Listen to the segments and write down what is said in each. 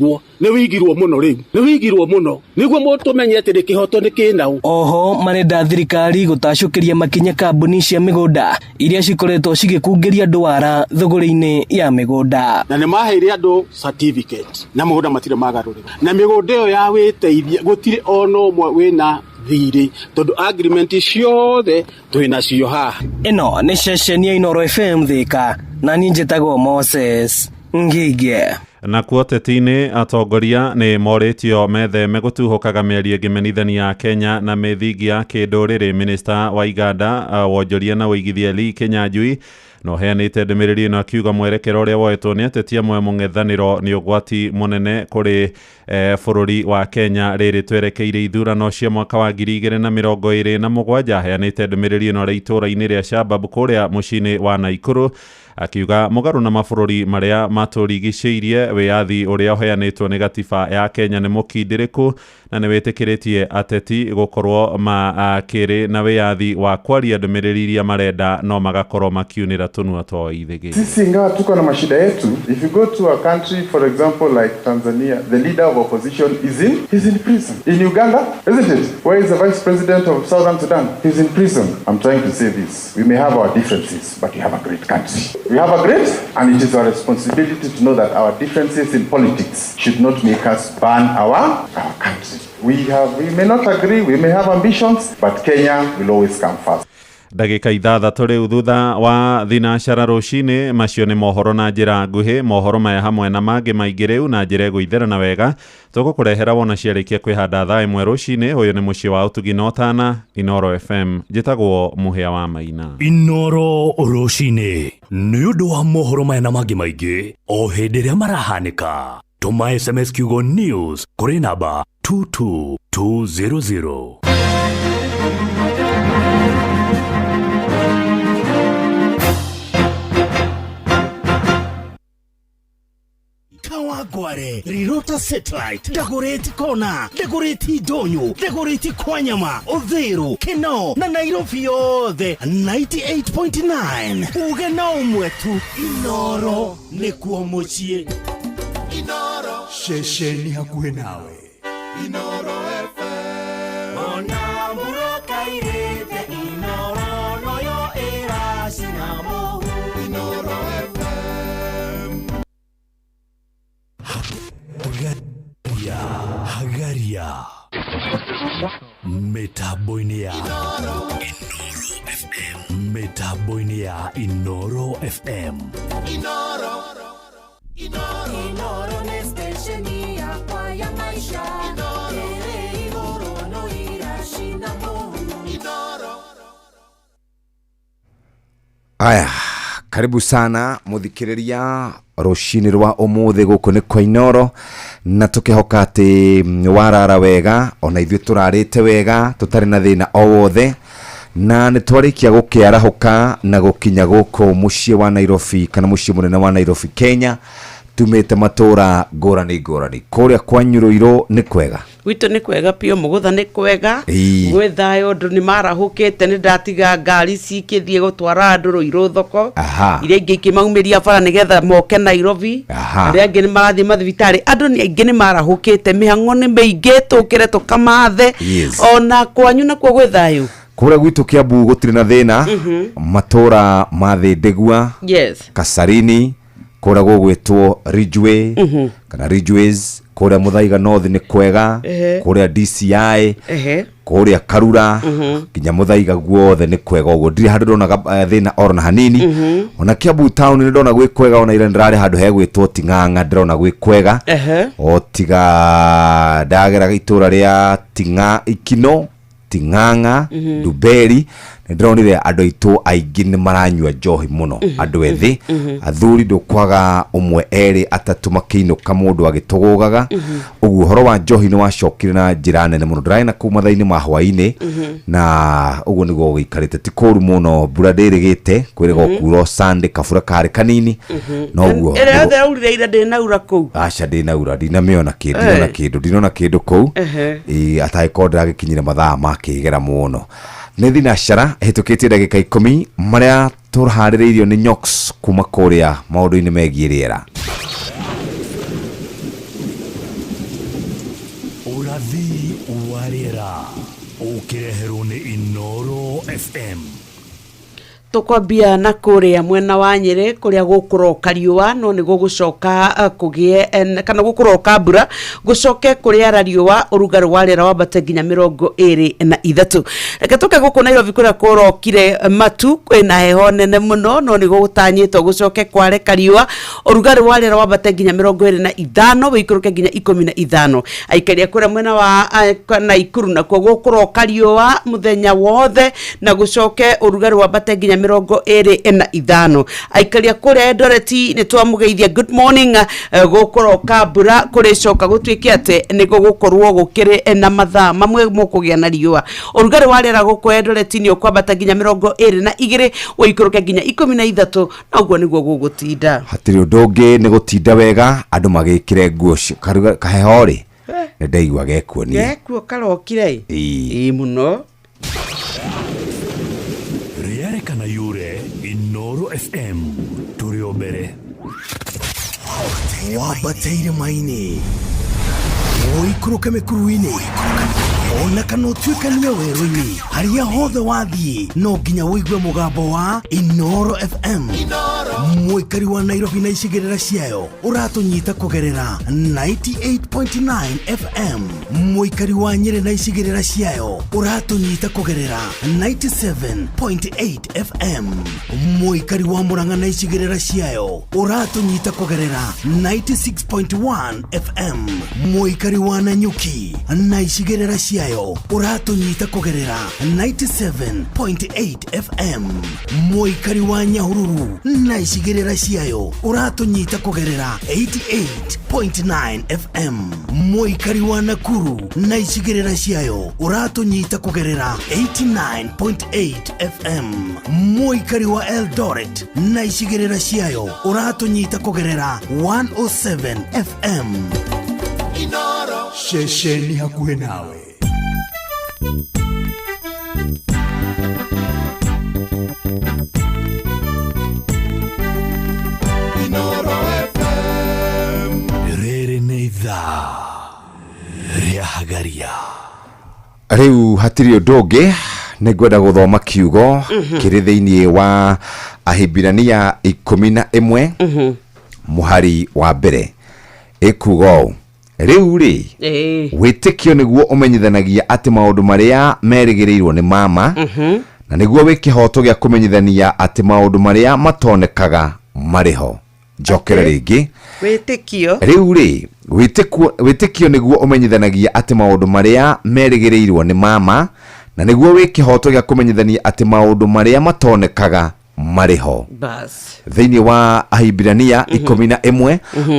wigwo ni wigirwo muno riu ni wigirwo muno niguo mutumenye ati ni kihoto ni kinau. Oho marenda thirikari gutacukiria makinya kambuni cia migunda iria cikoretwo cigikungiria ndwara thogori-ini ya migunda na ni maheire andu certificate na mugunda matire magarurira na migunda iyo ya witeithia gutire ono mwe wina thiri tondu agreement ciothe twina cio haha. Ino ni ceceni ya Inoro FM Thika na ni njitagwo Moses Ngige. Na kuoteti-ini atongoria ni moritio metheme gutuhukaga mĩario ĩngĩmenithania ya Kenya na mithingi ya kĩndũrĩrĩ. Minister wa Iganda wonjoria na ũigithia Lee Kinyanjui no heanĩte ndũmĩrĩri ĩno akiuga mwerekero ũrĩa woetwo nĩ ateti amwe mũng'ethanĩro nĩ ũgwati mũnene kũrĩ bũrũri wa Kenya rĩrĩ twerekeire ithurano cia mwaka wa 2027. Heanĩte ndũmĩrĩri ĩno rĩ itũũra-inĩ rĩa Shabab kũrĩa mũciĩ-inĩ wa Naikuru akiuga mũgarũ na mabũrũri marĩa matũrigicĩirie wĩyathi ũrĩa ũheanĩtwo nĩ gatiba ya Kenya nĩ mũkindĩrĩku na nĩ wĩtĩkĩrĩtie ateti gũkorwo makĩrĩ na wĩyathi wa kwaria ndũmĩrĩri iria marenda no magakorwo makiunĩra tũnua twao ithĩgĩ. Sisi ingawa tuko na mashida yetu, if you go to a country for example like Tanzania, the leader of opposition is in prison. In Uganda, isn't it? Where is the vice president of Southern Sudan? He's in prison. I'm trying to say this. We may have our differences, but we have a great country. We have a great, and it is our responsibility to know that our differences in politics should not make us ban our country. We may not agree, we may have ambitions, but Kenya will always come first. Ndagĩka ithathatũ rĩu thutha wa thinacara rũcinĩ macio nĩ mohoro na njĩra nguhĩ. Mohoro maya hamwe na mangĩ maingĩ rĩu na njĩra ĩgũitherana wega tũgũkũrehera wona ciarĩkia kwĩhanda thaa ĩmwe rũcinĩ. Ũyũ nĩ mũciĩ wa ũtugi na ũtana, Inoro FM, njĩtagwo Mũhĩa wa Maina. Inoro rũcinĩ nĩ ũndũ wa mohoro maya na mangĩ maingĩ o hĩndĩ ĩrĩa marahanĩka. Tũma SMS kiugo news kũrĩ namba 22200. Kawagware, Rirota Satellite, Dagoretti Kona, Dagoretti Donyo, Dagoretti Kwanyama, Odhero, Keno, na Nairobi yothe 98.9. Ugena umwetu, Inoro nikuo mucie. Inoro, shesheni hakuhe nawe. Inoro FM. Ona muroka irete, Inoro noyo era sinamo. Inoro FM. Hagaria Metaboinea Inoro FM. Metaboinea Inoro FM. Inoro ni stesheni ya kwa ya maisha. Inoro no irashina mo. Aya, karibu sana muthikiriria rucini rwa umuthi guku ni kwa Inoro na tukihoka ati warara wega ona ithuĩ turarĩte wega tutari na thĩna o wothe na nĩ twarikia gukiarahuka na gukinya guku muciĩ wa Nairobi kana muciĩ munene wa Nairobi Kenya. Tumĩte matũra ngũrani kũrĩa kwa Nyũrũirũ nĩ kwega witũ nĩ kwega pio mũgũtha nĩ kwega gwĩ thayũ andũ nĩ marahũkĩte nĩ ndatiga ngari cikĩthiĩ gũtwara andũ Rũirũ thoko iria ingĩ ikĩmaumĩria bara nĩgetha moke Nairobi arĩa angĩ nĩ marathiĩ mathibitarĩ andũ nĩ aingĩ nĩ marahũkĩte mĩhang'o nĩ mĩingĩ tũkĩre tũkamathe ona kwanyu nakuo gwĩ thayũ kũrĩa gwitũ Kiambu gũtirĩ na thĩna matũra ma Thĩndĩgua Kasarini kũrĩa gũgwĩtwo Ridgeway kana Ridgeways kũrĩa Muthaiga North nĩ kwega kũrĩa DCI kũrĩa Karura kinya Muthaiga guothe nĩ kwega ũguo ndirĩ handũ ndona thĩna ona hanini ona Kiambu town nĩ ndona gwĩ kwega ona ira ndarĩ handũ hegwĩtwo Ting'ang'a ndĩrona gwĩ kwega o tiga ndagera itũra rĩa Ikino Ting'ang'a Nduberi ndĩronire andũ aitũ aingĩ nĩ maranyua njohi mũno andũ ethĩ athuri ndũkwaga ũmwe erĩ atatũ makĩinũka mũndũ agĩtũgũgaga ũguo horo wa njohi nĩ wacokire na njĩra nene mũno ndĩrarĩ na kũu mathaa-inĩ ma hwaĩ-inĩ na ũguo nĩguo gũikarĩte ti kũru mũno mbura ndĩrĩgĩte kwĩrĩga kuura Sunday kabura karĩ kanini no ũguo ĩrĩa ndaurire ira ndĩnaura kũu aca ndĩnaura ndinamĩona ndinona kĩndũ kũu atagĩkorwo ndĩragĩkinyire mathaa makĩgera mũno nĩ thinacara hĩtũkĩtie ndagĩka 10 marĩa tũraharĩrĩirio nĩ Nyox kuma kũrĩa maũndũ-inĩ megiĩ rĩera Ũrathi wa rĩera ũkĩreherwo nĩ Inooro FM. Tukwambia na kuria mwena wa Nyeri kuria gukuroka riua no ni gugucoka kugie kana gukuroka mbura gucoke kuria riua urugari wa rĩera wambate nginya 23. Reke tuke guku Nairobi kuria kurokire matu kwina heho nene muno no ni gugutanyitwo gucoke kware kariua urugari wa rĩera wambate nginya 25 wikuruke nginya 15. Aikaria kuria mwena wa Naikuru na kwa gukuroka riua muthenya wothe na gucoke urugari wambate nginya 25. Aikaria kuria Eldoreti ni twamugeithia good morning gukoroka mbura kuricoka gutwiki ate ni gukorwo gukiri na mathaa mamwe mukugia na riua urugari wa rĩera guku Eldoreti ni ukwambata nginya 22 wikuruke nginya 13 na uguo niguo gugutinda hatiri undu ungi ni gutinda wega andu magikire nguo kahehori ni ndaigua gekuonia karokire muno kana yure Inooro FM turio mbere wabateire maini oikuruke mekuruini ona kana utuikanie werũ-inĩ haria hothe wathiĩ no nginya wĩigue mũgambo wa Inooro FM mũikari wa Nairobi na icigĩrĩra ciayo ũratũnyita kũgerera 98.9 FM mũikari wa Nyeri na icigĩrĩra ciayo ũratũnyita kũgerera 97.8 FM mũikari wa Murang'a na icigĩrĩra ciayo ũratũnyita kũgerera 96.1 FM mũikari wa Nanyuki na icigĩrĩra ciayo uratunyita kugerera 97.8 FM mũikari wa Nyahururu na icigĩrĩra ciayo uratunyita kugerera 88.9 FM mũikari wa Nakuru na icigĩrĩra ciayo uratunyita kugerera 89.8 FM mũikari wa Eldoret na icigĩrĩra ciayo uratunyita kugerera 107 FM Inooro shesheni hakuhe nawe Inooro FM rĩrĩ nĩ ithaa rĩa hagaria riu hatiri undu ungi nĩngwenda guthoma kiugo kiri thĩinĩ wa Ahibirania 11 muhari wa mbere ikugo riu ri witikio niguo umenyithanagia ati maundu maria merigĩrĩirwo nĩ mama na niguo wikihoto gya kumenyithania ati maundu maria matonekaga mariho njokere ringi witikio riu ri witikio niguo umenyithanagia ati maundu maria merigĩrĩirwo nĩ mama na niguo wikihoto gya kumenyithania ati maundu maria matonekaga mariho bas thĩinĩ wa Ahibirania 11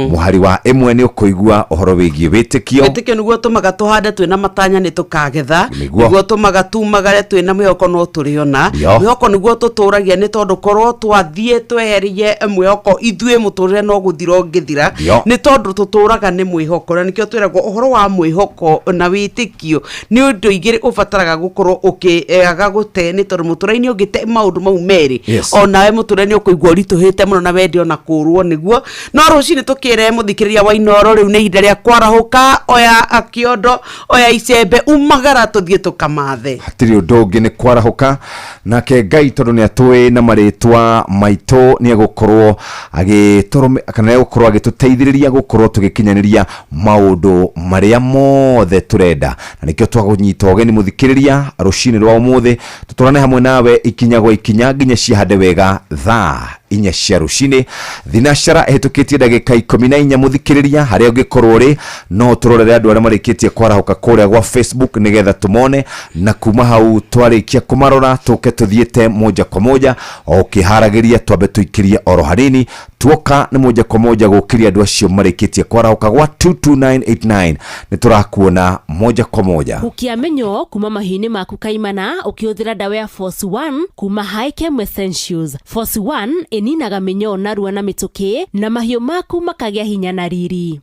muhari wa 1 ni ukuigua uhoro wigie witikio niguo tumaga tuhande twina matanya ni tukagetha niguo tumaga tumagare twina mwihoko no turiona mwihoko niguo tuturagia ni tondu korwo twathie tweherie mwihoko ithue muturire no guthira ngithira ni tondu tuturaga ni mwihoko na nikio twiragwo uhoro wa mwihoko na witikio ni undu igiri ubataraga gukorwo ukiaga gute ni tondu muturaini ungite maundu mau meri ona we mutureni ukuigwa urituhite muno na wendio na kurwo niguo no rucini tukire muthikiriria wa Inooro riu ni ihinda ria kwarahuka oya akiondo oya icembe umagara tuthie tukamathe hatiri undu ungi ni kwarahuka nake Ngai tondu ni atui na maritwa maito ni agukorwo agitorome kana agukorwo agituteithiriria gukorwo tugikinyaniria maundu maria mothe turenda na nikio twagunyita ogeni muthikiriria rucini rwa umuthi tuturane hamwe nawe ikinya gwa ikinya nginya ciahande wega thaa 4 cia rucini thinashara ehitukitie ndagika 14 muthikiriria haria ungikorwo ri no turorere andu aria marikitie kwarahuka kuria gwa Facebook nigetha tumone na kuma hau twarikia kumarora tuke tuthiete moja kwa moja okiharagiria twambe tuikirie oro hanini tuoka ni moja kwa moja gukiria andu acio marikitie kwarahuka gwa 22989 ni turakuona moja kwa moja ukiamenyo kuma mahini maku kaimana ukihũthĩra dawa ya Force 1 kuma High-Chem Essentials. Force 1 ininaga minyoo narua na mituki na mahiũ maku makagĩa hinya na riri.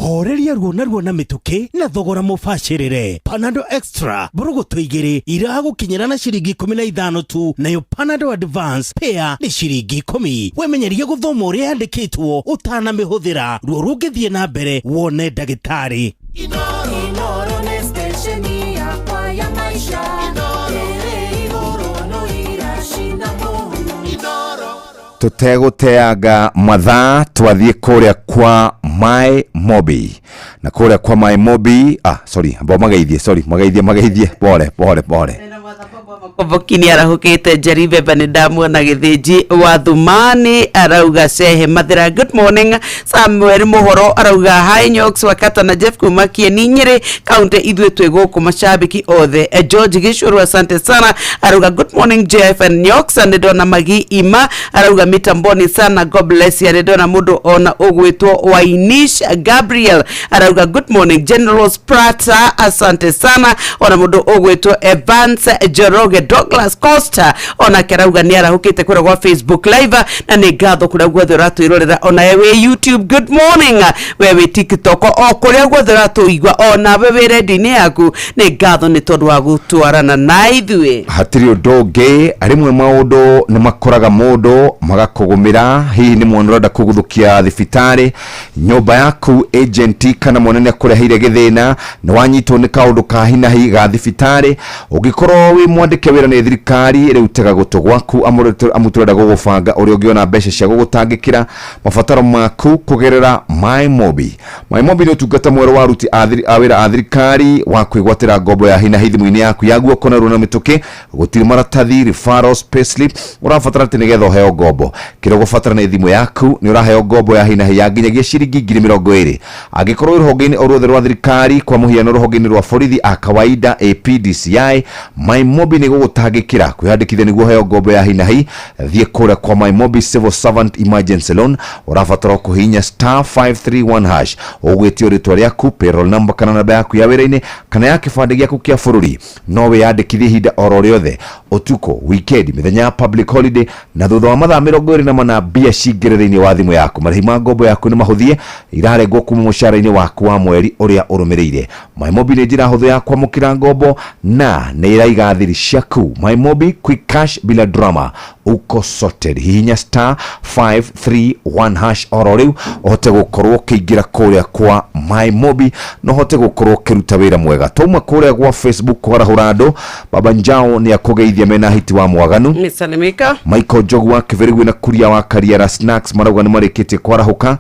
horeria ruo na mituki na thogora mubashirire. Panadol Extra borogoto igiri iragukinyira na ciringi 15 tu, nayo Panadol Advance pair ni ciringi 10. Wemenyeria guthoma uria yandikitwo utanamihuthira ruo rungithie na mbere wone ndagitari. Inoro ni station yakwa ya maisha. Tuteguteanga mathaa twathie kuria kwa My Mobi na kuria kwa My Mobi magaithie pole Kovokini arahukite Jaribe Banidamu na Githiji wa Thumani arauga Shehe Mathira. Good morning. Samuel Muhoro arauga hi Nyox wakata na Jeff Kumakie Ninyere kaunti idwe twego ku mashabiki othe. George Gishuru asante sana arauga good morning Jeff and Nyox and Dona Magi Ima arauga mitamboni sana. God bless you. Dona mudo ona ogwetwo Wainish Gabriel arauga good morning General Sprata asante sana ona mudo ogwetwo Evans Joroge Douglas Costa ona kerauga ni arahukite kura kwa Facebook live na ni gatho kura gwetho ratu irorera ona we YouTube. Good morning wewe TikTok o kuria gwetho ratu igwa ona wewe ready ni yaku ni gatho ni tondu wa gutwarana na ithwe hatiri undoge arimwe maundu ni makoraga mundu magakugumira hihi ni mwana urenda kuguthukia thibitari nyumba yaku agent kana monene kureheire githina ni wanyitwo ni kaundu ka hina hi ga thibitari ugikorwo wi mwandike wira ni thirikari ri utega guto gwaku amuturenda gugubanga uri ungiona mbeca cia gugutangikira mabataro maku kugerera My Mobi. My Mobi ni utungata mwero wa ruti awira a thirikari wa kwigwatira ngombo ya hina hithimu-ini yaku ya guoko na runa mituki gutiri maratathi referrals payslip urafatara tinegetho heo ngombo kiro gufatara ni thimu yaku ni uraheo ngombo ya hina ya nginyagia ciringi 20,000 agikorwo ruhonge-ini orothe rwa thirikari kwa muhiano ruhonge-ini rwa borithi a kawaida APDCI. My Mobi ni gugutangikira kwiyandikithia niguo heo ngombo ya hina thie kuria kwa My Mobi Civil Servant Emergency Loan urafatara kuhinya *531# ugwetio ritwa riaku payroll number kana namba yaku ya wira-ini kana ya kibande giaku kia bururi no wiyandikithie hinda oro riothe utuko weekend mithenya public holiday na thutha wa mathaa 24 mbia cingirire-ini wa thimu yaku marihi ma ngombo yaku ni mahuthie irarengwo kuma mushara-ini waku wa mweri uria urumirire. My Mobi ni njira huthu ya kwamukira ngombo na ni iraiga thiri ciaku. My Mobi quick cash bila drama uko sorted hihinya *531# oro riu ohote gukorwo kiingira kuria kwa My Mobi no hote gukorwo kiruta wira mwega tuma kuria kwa Facebook kwarahura andu. Baba Njao ni akugeithia mena hiti wa mwaganu Misalimika Michael Jogu wa Kiverigwe na Kuria wa Kariera Snacks marauga ni marikite kwarahuka.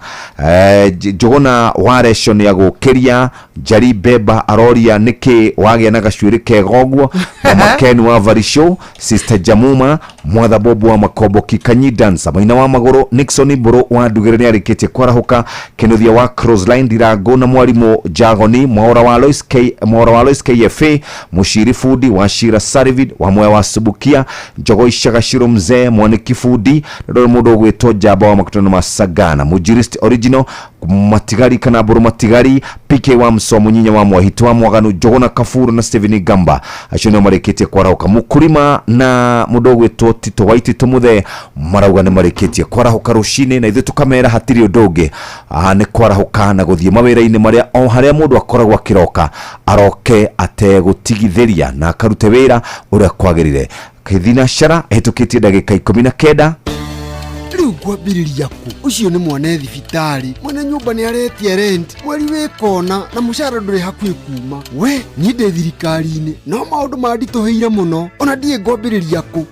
Jogona waration ya gukiria Jari Beba aroria niki wagia na gacwiri kegogwo Mama Ken wa Varisho Sister Jamuma Mwatha Bobu wa Makoboki Kanyi Dansa Maina wa Magoro Nixon Buro wa Ndugire ni arikite kwarahuka. Kinuthia wa Crossline Dirago na Mwarimu Jagoni Mwaura wa Lois KFA Mushiri Fudi wa Shira Sarivid wa Mwe wa Subukia Jogo Ishagashiro Mzee Mwaniki Fudi Ndoro mudo gwetwo Jaba wa Makutano Masagana Mujirist Original Matigari kana Buru Matigari PK wa Msomo Nyinya wa Mwahitu wa Mwaganu Jogona Kafuru na Steven Gamba ashone marikite kwarahuka. Mukurima na mudo gwetwo Tito Waiti Tumuthe marauga ni marikite kwarahuka rushine na ithu tukamera hatiri undoge ni kwarahuka na guthie mawira-ini maria o haria mundu akoragwa kiroka aroke ategutigitheria na akarute wira uria kwagirire. Kithina shara ehitukitie ndagika 19 riu kwambiriria ku ucio ni mwana thibitari mwana nyumba ni aretie rent mweri wikona na mushara nduri hakwi kuma we ni ndi thirikari-ini no maundu mandituheire muno ona ndie ngwambiriria ku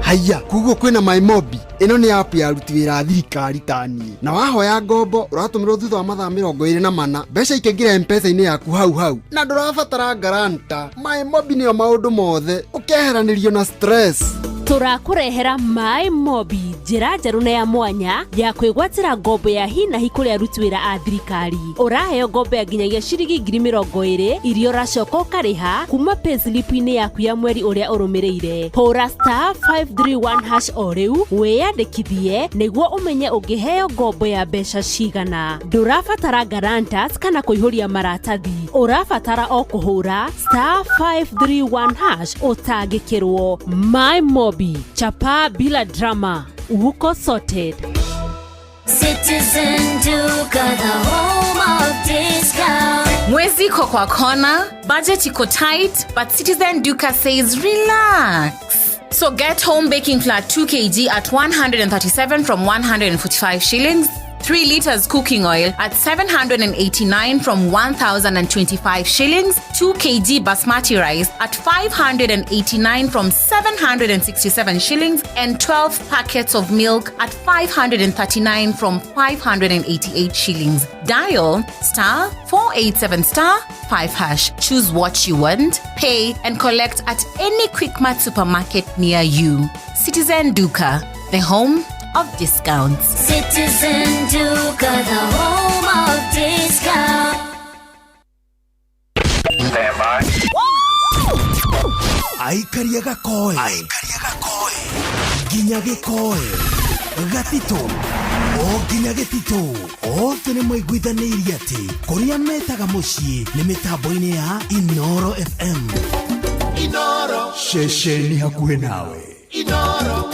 haya kuguo kwina My Mobi ino ni app ya ruti wira thirikari tani na wahoya ngombo uratumirwo thutha wa mathaa 24 mbeca ikengira M-Pesa-ini yaku hau na ndurabatara garanta. My Mobi niyo maundu mothe ukeheranirio na stress. Turakurehera My Mobi njira njeru na ya mwanya ya kwigwatira ngombo ya hina hikuria arutwira a thirikari. Uraheo ngombo ya nginyagia ciringi 20,000 irio racoka ukariha kuma payslip-ini yaku ya mweri uria urumireire. Hura *531# o riu wiyandikithie niguo umenye ungiheo ngombo ya mbeca cigana. Ndurabatara guarantors kana kuihuria maratathi. Urabatara o kuhura *531# utangikirwo. My Mobi chapa bila drama uko sorted. Citizen Duka the home iko kwa kona, budget iko tight, but Citizen Duka says relax. So get home baking flour 2 kg at 137 from 145 shillings. 3 liters cooking oil at 789 from 1,025 shillings, 2 kg basmati rice at 589 from 767 shillings, and 12 packets of milk at 539 from 588 shillings. Dial *487*5#. Choose what you want, pay, and collect at any Quickmart supermarket near you. Citizen Duka, the home of discounts. Citizen Duka, the home of discounts. Stand by. Aikaria gakoe. Ginya gikoe. Gatito. O ginya gitito. O tene maiguithanirie ati kuria metaga mucii ni mitambo-ini ya Inoro FM. Inoro. Shesheni hakuhe nawe. Inoro.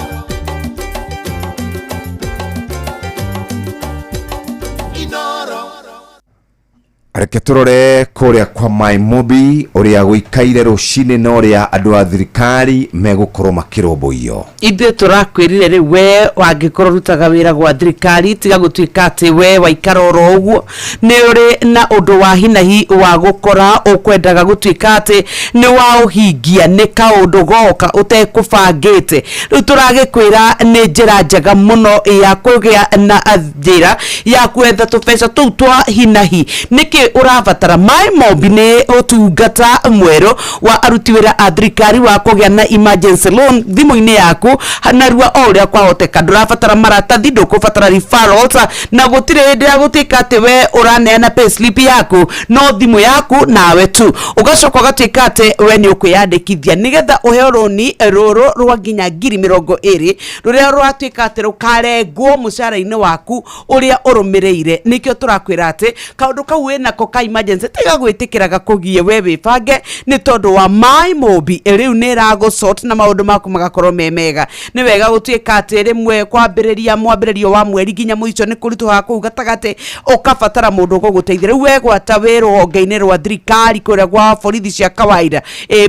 Reke turore kuria kwa MyMobi uria guikaire rucine na uria andu a thirikari megukorwo makiromboio. Ithe turakwirire ri we wangikorwo rutaga wira gwa thirikari tiga gutuika ati we waikara oro uguo ni uri na undu wa hinahi wa gukora ukwendaga gutuika ati ni wa uhingia ni kaundu goka utekubangite. Riu turagikwira ni njira njega muno ya kugia na njira ya kwetha tubesa tu twa hinahi niki urabatara MyMobi ni utungata mwero wa aruti wira a thirikari wa kugia na emergency loan thimu-ini yaku hanarua oria kwahoteka. Ndurabatara maratathi, ndukubatara referrals, na gutire hindi ya gutika ati we uraneana payslip yaku no thimu yaku nawe tu ugacoka ugatika ati we ni ukwiyandikithia nigetha uheo roni ruru rwa nginya 20,000 ruria rwatuika ati rukarengwo mucara-ini waku uria urumireire. Nikio turakwira ati kaundu kau wina ko ka emergency tiga gwitikiraga kugie we wibange ni tondu wa MyMobi riu ni rago sort na maundu maku magakorwo memega. Ni wega gutuika ati rimwe kwambiriria mwambiririo wa mweri nginya muico ni kurituha ku gatagate ukabatara mundu guguteithia. We gwata wira honge-ini rwa thirikari kuria gwa borithi cia kawaida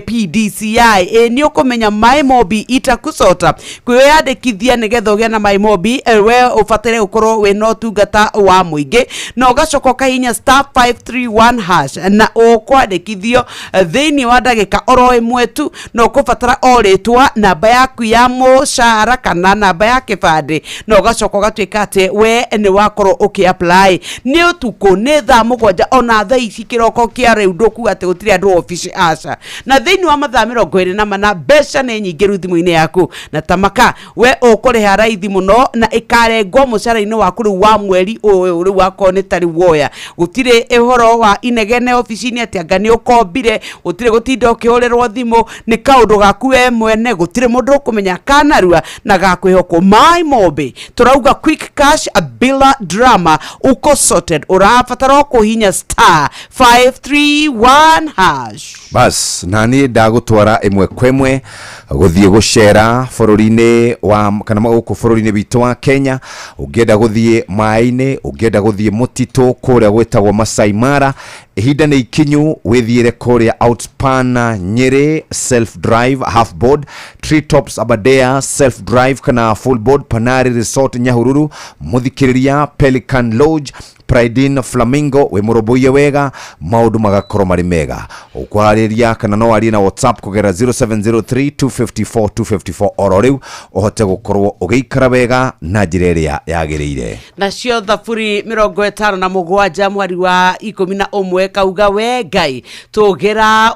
PDCI ni ukumenya MyMobi itakusota kwiyandikithia nigetha ugia na MyMobi we ubatire ukorwo wina utungata wa muingi na ugacoka kahinya *531# na ukwandikithio thiini wa ndagika oro imwe tu na ukubatara oritwa namba yaku ya mushara kana namba ya kibande na ugacoka gatuika ati we ni wakorwo ukiapply. Ni utuku ni thaa 7 ona thaa ici kiroko kia riu nduku ati gutiri andu office aca na thiini wa mathaa 24 mbeca ni nyingi ru thimu-ini yaku na tamaka we ukuriha raithi muno na ikarengwo mucara-ini waku riu wa mweri uyu riu wako ni tari woya gutire ehoro wa inegene office-ini ati anga ni ukombire gutire gutinda ukiurirwo thimu ni kaundu gaku we mwene gutire mundu ukumenya kanarua na gakwihoko. MyMobi turauga quick cash bila drama uko sorted urabatara kuhinya *531#. Bas nani ndagutwara imwe kwemwe guthie gucera bururi-ini wa kana guku bururi-ini witu wa Kenya ungienda guthie mai-ini ungienda guthie mutitu kuria gwetagwo Masai Mara ihinda ni ikinyu withiire kuria Outspana Nyeri self drive half board Treetops Aberdare self drive kana full board Panari Resort Nyahururu muthikiriria Pelican Lodge Pride Flamingo we muroboye wega maundu magakorwo mari mega ukwariria kana no ari na WhatsApp kugera 0703254254 oro riu uhote gukorwo ugiikara wega na njira iria yagiriire. Nacio thaburi 57 mweri wa 11 kauga we Ngai tugera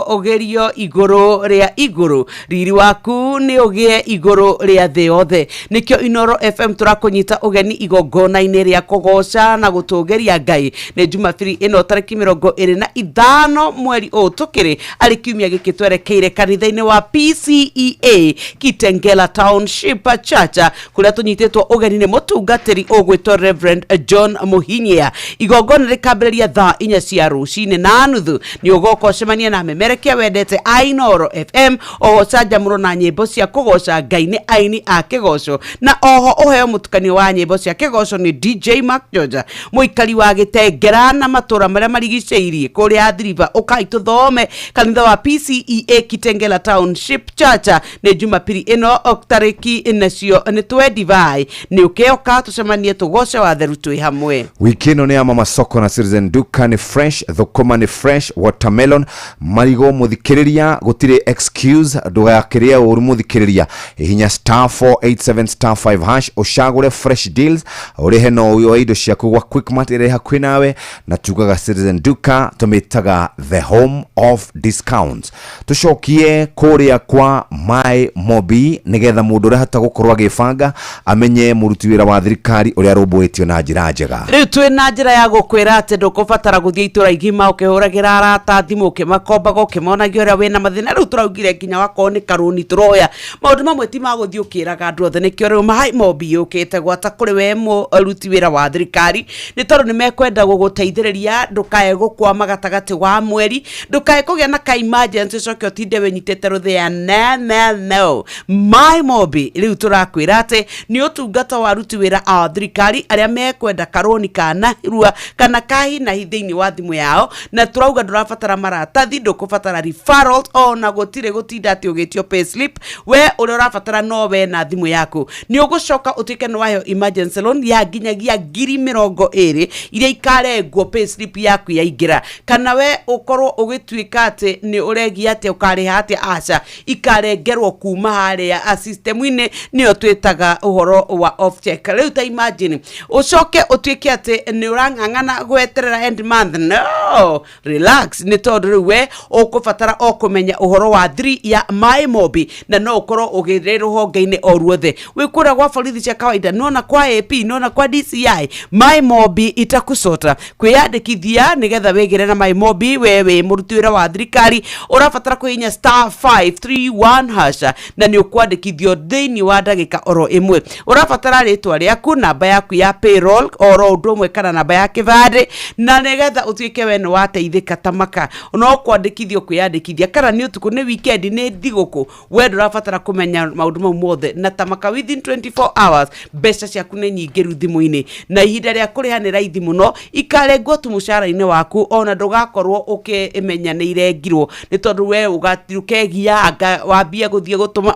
ogerio iguru ria iguru riri waku ni ugie iguru ria thi yothe. Nikio Inoro FM turakunyita ugeni igongona-ini ria kugoca na gutugeria Ngai ni Jumapili ino tariki 25 mweri tukiri ari kiumia giki twerekeire kanitha-ini wa PCEA Kitengela Township Church kuria tunyitetwo ugeni ni mutungatiri ugwitwo Reverend John Muhinyia. Igongona rikambiriria thaa 4 cia rucini na nuthu ni ugoko cemania na memerekia wendete Inoro FM oho canjamuro na nyimbo cia kugoca Ngai ni aini a kigoco na oho uheo mutukanio wa nyimbo cia kigoco ni DJ Mark George muikari wa Gitengera na matura maria marigiceirie kuria Athiriva ukaito thome kanitha wa PCEA Kitengela Township Church ni Jumapili ino oktariki inacio ni twendivai ni ukeoka tucemanie tugoce wa theru twi hamwe. Wiki ino ni ama masoko na Citizen Duka ni fresh, thukuma ni fresh, watermelon marigo muthikiriria gutire excuse ndugakiria uru muthikiriria hinya *487*5# ushagure fresh deals urihe no uyo indo ciaku gwa Quickmart ire hakuhi nawe na tugaga Citizen Duka tumitaga the home of discounts. Tushokie kuria kwa My Mobi nigetha mundu urahata gukorwa agifanga amenye muruti wira wa thirikari uria arumbuitio na njira njega. Riu twi na njira ya gukwira ati ndukubatara guthie itura igima ukihuragira arata thimu ukimakomba ukimonagia uria wina mathina. Riu turaugire nginya wako ni karuni turoya maundu mamwe ti maguthie ukiraga andu othe nikio riu My Mobi ukite gwata kuri we muruti wira wa thirikari ni tondu ni mekwenda guguteithiriria ndukae gukwama gatagati wa mweri ndukae kugia na ka emergency coke otinde wenyitete ruthia no My Mobi riu turakwira ati ni utungata wa ruti wira a thirikari aria mekwenda karoni kana rua kana kahi na hithiini wa thimu yao na turauga ndurabatara maratathi ndukubatara referrals ona gutire gutinda ati ugitio payslip we uria urabatara no we na thimu yaku ni ugucoka utike no wayo emergency loan ya ginyagia 20,000 iria ikarengwo payslip yaku yaingira kana we ukorwo ugituika ati ni uregia ati ukariha ati aca ikarengerwo kuma haria system-ini niyo twitaga uhoro wa off check. Riu ta imagine ucoke utuike ati ni urang'ang'ana gweterera end month. No, relax. Ni tondu riu we ukubatara okumenya uhoro wa 3 ya My Mobi na no ukorwo ugire ruhonge-ini o ruothe wikura gwa borithi cia kawaida nona kwa AP nona kwa DCI My Mobi itakusota kwiyandikithia nigetha wegere na My Mobi wewe muruti wira wa thirikari urabatara kuhinya *531# na ni ukwandikithio thiini wa ndagika oro imwe. Urabatara ritwa riaku namba yaku ya payroll oro undu umwe kana namba ya kibande na nigetha utuike we no wateithika tamaka no kwandikithio kwiyandikithia kana ni utuku ni weekend ni thiguku we ndurabatara kumenya maundu mau mothe na tamaka within 24 hours mbeca ciaku ni nyingiru thimu-ini na ihinda ria kuriha ni raithi muno ikarengwo tu mushara-ini waku ona ndugakorwo ukimenya ni irengirwo ni tondu we ugatirukegia anga wambia guthie gutuma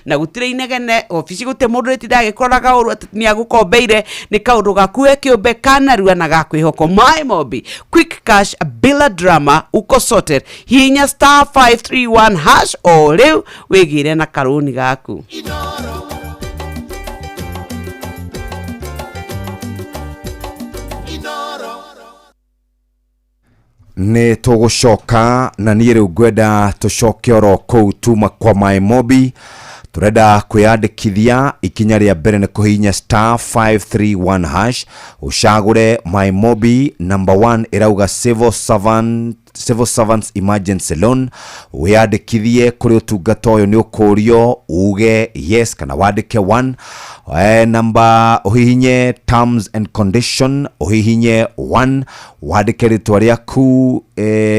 na gutire inegene ofisi gute mundu ritinda gikoraga uru ni agukombeire ni kaundu gakuwe kiumbe kana rua na gakwihoko. My Mobi quick cash bila drama uko sorted hinya *531# o riu wigire na karuni gaku. Ni tugucoka na niĩ rĩu ngwenda tucoke oro kũu tuma kwa My Mobi turenda kwiyandikithia ikinya ria mbere ni kuhinya *531# ushagure My Mobi number 1 irauga civil servants emergency loan wiyandikithie kuri utungata uyu ni ukurio uge yes kana wandike 1 number uhihinye terms and condition uhihinye 1 wandike ritwa riaku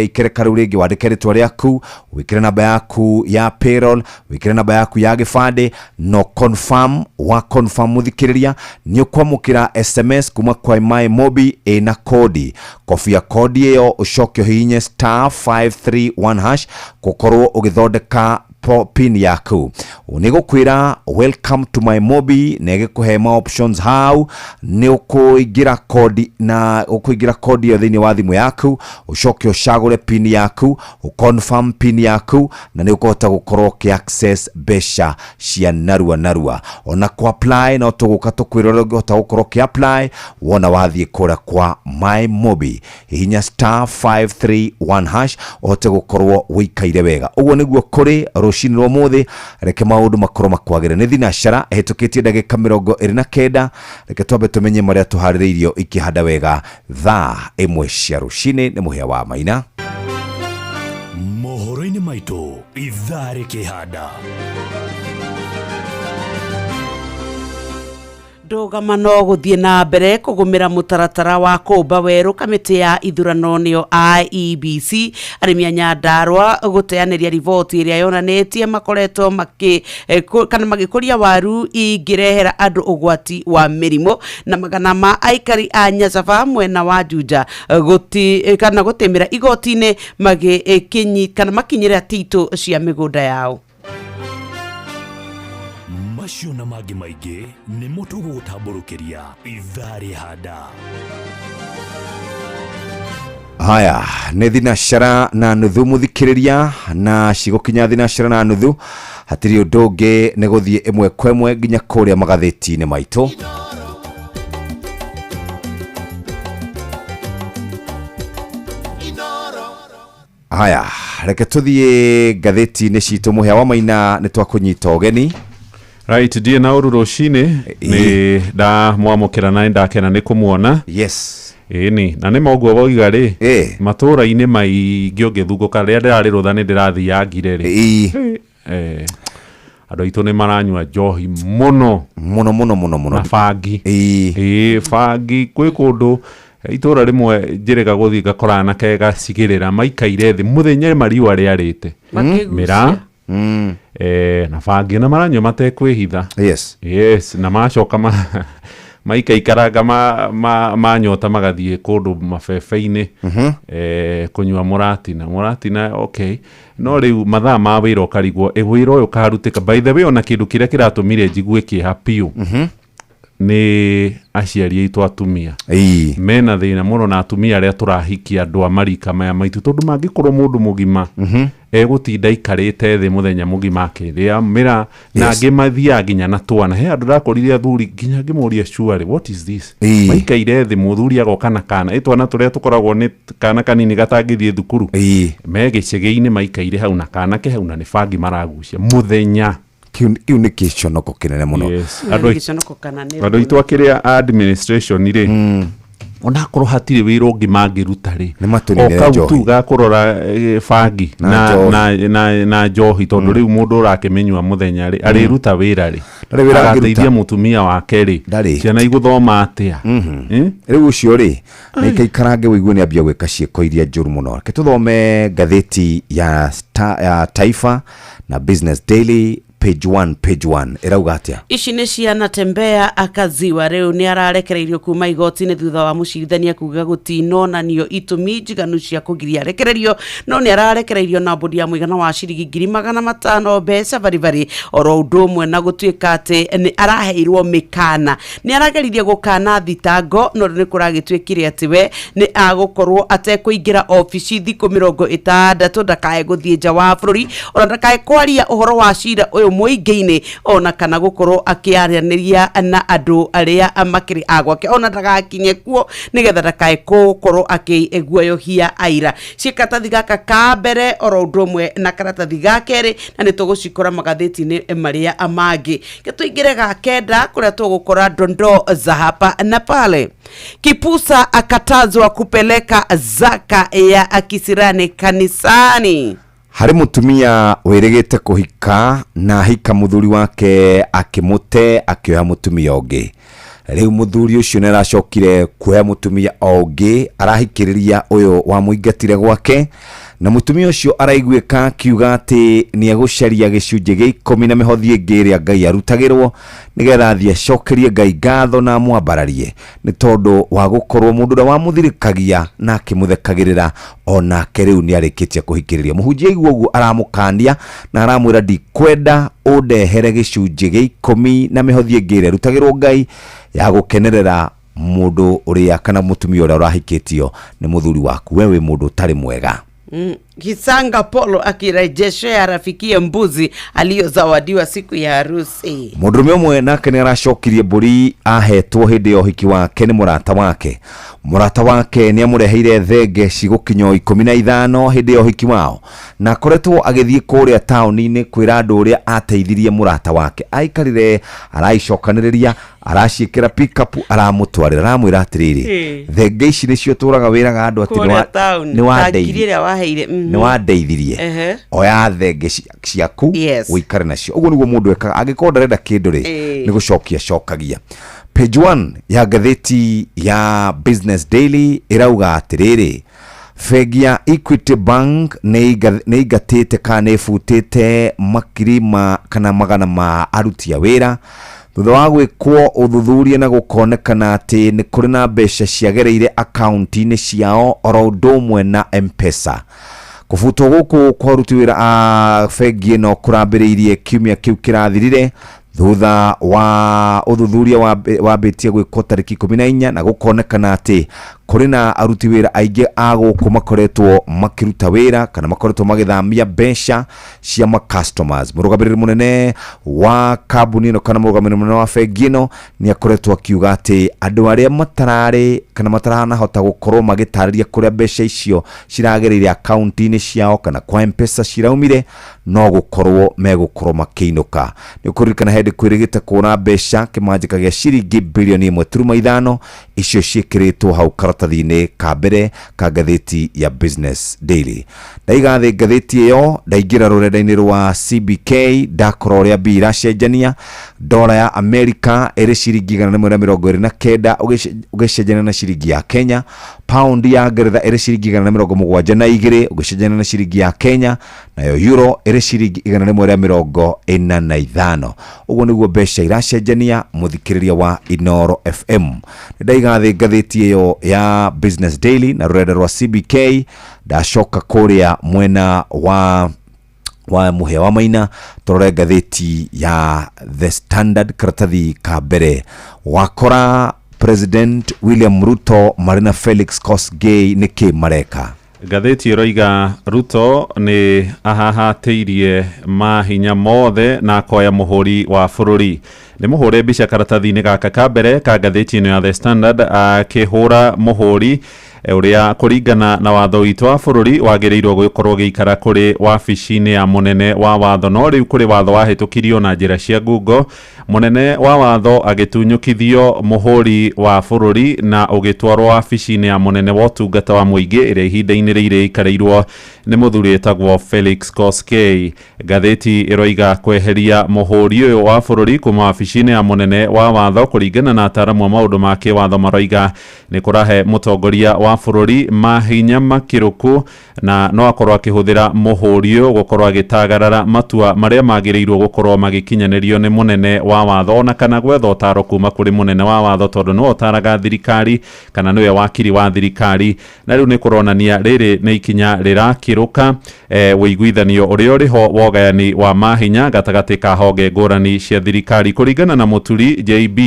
ikereka riu ringi wandike ritwa riaku wikire namba yaku ya payroll wikire namba yaku ya gibande no confirm wa confirm muthikiriria ni ukwamukira SMS kuma kwa My Mobi na kodi kofi ya kodi iyo ucoke uhihinye *531# gukorwo ugithondeka pin yaku unigukwira welcome to My Mobi nege kuhema options how ni ukuingira kodi na ukuingira kodi ya thini wa thimu yaku ucoke ucagure pin yaku uconfirm pin yaku na ni ukota gukorwo ki access besha cia narua ona ku apply na tuguka tukwirora gota gukorwo ki apply wona wathie kura kwa My Mobi hinya *531# ote gukorwo wikaire wega uguo niguo kuri rushini rwa mothe reke maundu makoro makwagire ni thinashara hitukitie ndagika 29 reke twambe tumenye maria tuhaririirio ikihanda wega thaa imwe cia rushini ni muhia wa Maina mohoro-ini maitu ithaa rikihanda Ndũgamano guthie na mbere kugumira mutaratara wa kumba weru kamiti ya ithurano nio IEBC arimi a Nyandarua guteaniria riboti iria yonanetie makoretwo kana magikuria waru ingirehera andu ugwati wa mirimo na magana ma aikari a Nyasafa mwena wa Juja kana gutemira igotine kana makinyira tito cia migunda yao. Macio na mangĩ maingĩ nĩ mũtugo gũtambũrũkĩria Ithari Handa. Haya, nĩ thinacara na nuthu mũthikĩrĩria na cigũkinya thinacara na nuthu hatirĩ ũndũ ũngĩ nĩ gũthiĩ ĩmwe kwa ĩmwe nginya kũrĩa magathĩti-inĩ maitũ. Haya, reke tũthiĩ ngathĩti-inĩ citũ mũhĩa wa Maina nĩ twakũnyita ũgeni. Right, ndiye na ururo shine ni da mwamukira na ndakena ni kumuona. Yes. Ni na ni moguo boiga ri matura-ini maingĩ ũngĩthungũka rĩrĩa ndĩrarĩrũtha nĩ ndĩrathiyangire ri. Andũ aitũ nĩ maranyua njohi mũno na bangi. Bangi kwĩ kũndũ itura rimwe njĩrĩga gũthiĩ ngakora na kega cigĩrĩra maikaire thĩ mũthenya mariũa rĩarĩte mĩra na bangi na maranyua matekwĩhitha. Yes na macoka maikaikaranga manyota magathiĩ kũndũ mabebe-inĩ kũnyua mũratina okay no rĩu mathaa ma wĩra ũkarigwo wĩra ũyũ ũkarutĩka. By the way ona kĩndũ kĩrĩa kĩratũmire njigue kĩeha piũ ni aciari aitũ atumia mena thĩna mũno na atumia arĩa tũrahikia andũ a marika maya maitũ tondũ mangĩkorwo mũndũ mũgima egũtinda ikarĩte thĩ mũthenya mũgima akĩrĩa mĩra na angĩ mathiaga nginya na twana. He andũ ndakorire athuri nginya ngĩmoria sure what is this maikaire thĩ mũthuri agoka na kana twana tũrĩa tũkoragwo nĩ kana kanini gatangĩthiĩ thukuru me gĩcegĩ-inĩ maikaire hau na kana ke hau na nĩ bangi maragucia mũthenya. Kiu nĩ kĩconoko kĩnene mũno. Andũ aitũ akĩrĩa administration rĩ onakorwo hatirĩ wĩra ũngĩ mangĩruta rĩ o kau gakũrora bangi na njohi tondũ rĩu mũndũ ũrakĩmenyua mũthenya rĩ arĩruta wĩra rĩ agateithia mũtumia wake rĩ ciana igũthoma atĩa rĩu ũcio rĩ na ikaikarange wĩigue nĩ ambia gwĩka ciĩko iria njũru mũno. Reke tũthome ngathĩti ya Taifa na Business Daily page 1 irauga atia. Ici nĩ ciana Tembea akaziwa rĩu nĩ ararekereirio kuma igoti-inĩ thutha wa mũcirithania kuga gũtinonanio itũmi njiganu cia kũgiria arekererio no nĩ ararekereirio na mbũndi ya mũigana wa ciringi 500 mbeca baribari oro ũndũ ũmwe na gũtuĩka atĩ nĩ araheirwo mĩkana. Nĩ arageririe gũkana thitango no nĩ kũragĩtuĩkire atĩ we nĩ agũkorwo atekũingĩra ofici thikũ 60 ndakae gũthiĩ nja wa bũrũri ona ndakae kwaria ũhoro wa cira ũyũ mũingĩ-inĩ ona kana gũkorwo akĩaranĩria na andũ arĩa makĩrĩ agwake ona ndagakinye kuo nĩgetha ndakae gũkorwo akĩguoyohia aira. Cikatathi gaka ka mbere oro ũndũ ũmwe na karatathi ga kerĩ na nĩ tũgũcikora magathĩti-inĩ marĩa mangĩ. Tũingĩre ga kenda kũrĩa tũgũkora dondoo za hapa na pale. Kipusa akatazwa kupeleka zaka ya kisirani kanisani. Harĩ mũtumia wĩrĩgĩte kũhika na hika mũthuri wake akĩmũte akĩoya mũtumia ũngĩ. Rĩu mũthuri ũcio nĩ aracokire kuoya mũtumia ũngĩ arahikĩrĩria ũyũ wa mũingatire gwake na mũtumia ũcio araiguĩka kiuga atĩ nĩ egũcaria gĩcunjĩ gĩa 10 na mĩhothi ĩngĩ ĩrĩa Ngai arutagĩrwo nĩgetha athiĩ acokerie Ngai ngatho na mwambararie nĩ tondũ wa gũkorwo mũndũ ũrĩa wamũthirĩkagia na akĩmũthekagĩrĩra onake rĩu nĩ arĩkĩtie kũhikĩrĩria. Mũhunjia aigua ũguo aramũkania na aramwĩra ndikwenda ũndehere gĩcunjĩ gĩa 10 na mĩhothi ĩngĩ ĩrĩa arutagĩrwo Ngai ya gũkenerera mũndũ ũrĩa kana mũtumia ũrĩa ũrahikĩtio nĩ mũthuri waku. We wĩ mũndũ ũtarĩ mwega. Kisanga Polo akirejeshea rafikie mbuzi aliyozawadiwa siku ya harusi. Mũndũrũme ũmwe nake nĩ aracokirie mbũri ahetwo hĩndĩ ya ũhiki wake nĩ mũrata wake. Mũrata wake nĩ amũreheire thenge cigũkinya 15 hĩndĩ ya ũhiki wao na akoretwo agĩthiĩ kũrĩa taũni-inĩ kwĩra andũ ũrĩa ateithirie mũrata wake. Aikarire araicokanĩrĩria araciĩkĩra pickup aramũtwarĩra aramwĩra atĩrĩrĩ thenge ici nĩcio tũraga wĩraga andũ atĩ nĩ wandeithirie oya thenge ciaku ũikare nacio. Ũguo nĩguo mũndũ ekaga angĩkorwo ndarenda kĩndũ rĩ nĩ gũcokia cokagia. Page 1 ya gatheti ya Business Daily irauga atiriri Fegi ya Equity Bank neigatite kana ifutite makirima kana magana ma aruti ya wira thutha wa gwikwo uthuthuria na gukonekana ati ni kuri na mbeca ciagereire akaunti-ini ciao oro ndomwe na M-Pesa. Kufutwo guku kwa aruti wira fegi no kurambiriirie kiumia kiu kirathirire thutha wa uthuthuria wa betia gwikwo tariki 14 na gukonekana ati kuri na aruti wira aige aguku makoretwo makiruta wira kana makoretwo magithamia mbeca cia ma customers. Murugamiriri munene wa kambuni no kana murugamiriri munene wa fegino ni akoretwo akiuga ati andu aria matarari kana matarana hota gukorwo magitariria kuria mbeca icio ciragereire akaunti-ini ciao kana kwa M-Pesa ciraumire no gukorwo megukorwo makiinuka. Ni kuririkana hindi kwirigite kuona mbeca kimanjika gia ciringi bilioni 1.5 icio cikiritwo hau karatathi-ini ka mbere ka gatheti ya Business Daily. Ndaigathe gatheti iyo ndaingira rurenda-ini rwa CBK ndakora uria bira cenjania dola ya America iri ciringi 129 ugicenjania na ciringi ya Kenya. Pound ya Ngeretha iri ciringi 172 ugicenjania na ciringi ya Kenya, nayo euro iri ciringi 145. Uguo niguo mbeca iracenjania muthikiriria wa Inoro FM. Ndaigathe gatheti iyo ya Business Daily na rurenda rwa CBK ndacoka kuria mwena wa muhe wa maina torore gatheti ya The Standard karatathi ka mbere wakora President William Ruto Marina Felix Kosgei niki mareka. Gatheti iroiga Ruto ni ahahateirie mahinya mothe na koya muhuri wa bururi. Ni muhure bica karatathi-ini gaka ka mbere ka gatheti ino ya The Standard akihura muhuri uria kuringana na watho witu wa bururi wagereirwo gukorwo giikara kuri wabici-ini ya munene wa watho no riu kuri watho wahitukirio na njira cia ngungo. Munene wa watho agitunyukithio muhuri wa bururi na ugitwarwo wabici-ini ya munene wa utungata wa muingi iria ihinda-ini riri ikareirwo ni muthuri etagwo Felix Kosgei. Gatheti iroiga kweheria muhuri uyu wa bururi kuma wabici-ini ya munene wa watho kuringana na ataramu maundu ma kiwatho maroiga ni kurahe mutongoria wa bururi mahinya makiruku na no akorwo akihuthira muhuri uyu gukorwo agitagarara matua maria magireirwo gukorwo magikinyanirio ni munene wa watho na kana gwetha utaro kuma kuri munene wa watho tondu no utaraga thirikari kana niwe wakiri wa thirikari. Na riu ni kuronania riri ni ikinya rirakiruka wiguithanio uria uriho wogayani wa mahinya gatagati ka honge ngurani cia thirikari kuringana na muturi JB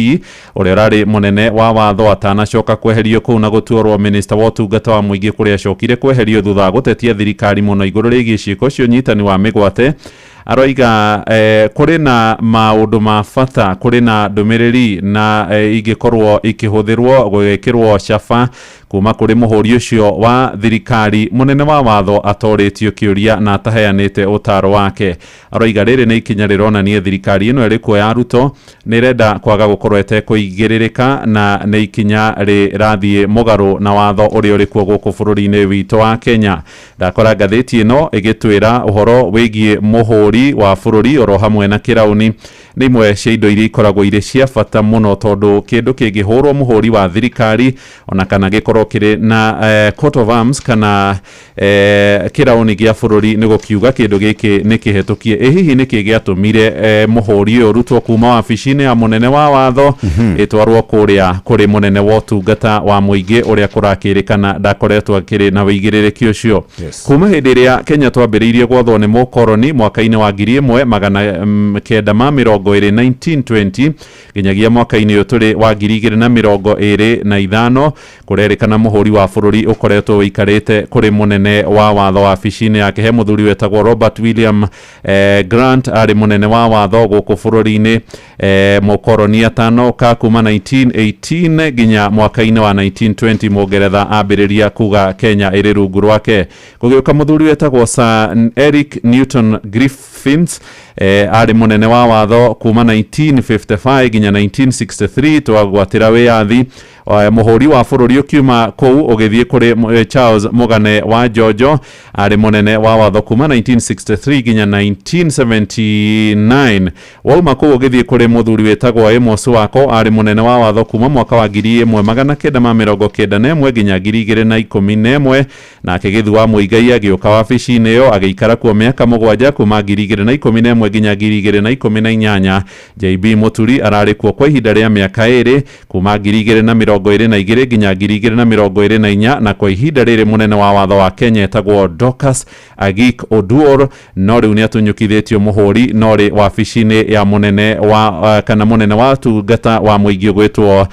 uria urari munene wa watho atanacoka kweherio kuu na gutwarwo minister wa utungata wa muingi kuria acokire kweherio thutha gutetia thirikari muno iguru rigie ciiko cio nyitani wa migwate. Aroiga kuri na maundu ma bata kuri na ndumiriri na ingikorwo ikihuthirwo gwekirwo shafa kuma kuri muhuri ucio wa thirikari. Munene wa watho atoretio kiuria na ataheanite utaro wake. Aroiga riri ni ikinya rironania thirikari ino iri kuoya Ruto ni renda kwaga gukorwo etekuigiririka na ni ikinya rirathie mugaru na watho uria uri kuo guku bururi-ini witu wa Kenya. Ndakora gatheti ino igitwira uhoro wigie muhuri wa bururi oro hamwe na kirauni ni imwe cia indo iria ikoragwo iri cia bata muno tondu kindu kingihurwo muhuri wa thirikari ona kana gikorwo kiri na coat of arms kana kirauni gia bururi ni gukiuga kindu giki ni kihetukie. Hihi ni kigiatumire muhuri uyu rutwo kuma wabici-ini ya munene wa watho itwarwo kuria kuri munene wa utungata wa muingi uria kurakirikana ndakoretwo akiri na wigiririki ucio. Kuma hindi iria Kenya twambiriirie gwathwo ni mukoroni mwaka-ini wa 1920 ginyagia mwaka-ini uyu turi wa 2025 kurerikana muhuri wa bururi ukoretwo wikarite kuri munene wa watho wabici-ini yake. He muthuri wetagwo Robert William Grant ari munene wa watho guku bururi-ini mukoroni atano ka kuma 1918 ginya mwaka-ini wa 1920 Mungeretha ambiriria kuga Kenya iri rungu rwake. Kugiuka muthuri wetagwo Sir Eric Newton Griffiths ari munene wa watho kuma 1955 ginya 1963 twagwatira wiathi muhuri wa bururi ukiuma kou ugithie kuri Charles Mugane wa Jojo ari munene wa watho kuma 1963 ginya 1979 wauma kou ugithie kuri muthuri wetagwo Amos Wako ari munene wa watho kuma mwaka wa 1991 ginya 2011 na akigithwa Muigai agiuka wabici-inĩ yo agiikara kuo miaka 7 kuma 2011 ginya 2018 JB Muturi arari kuo kwa ihinda ria miaka 2 kuma 2022 ginya 2024 na kwa ihinda riri munene wa watho wa Kenya etagwo Dorcas Agik Oduor no riu ni atunyukithitio muhuri no ri wabici-inĩ ya munene wa kana munene wa tungata wa muingi gwetwo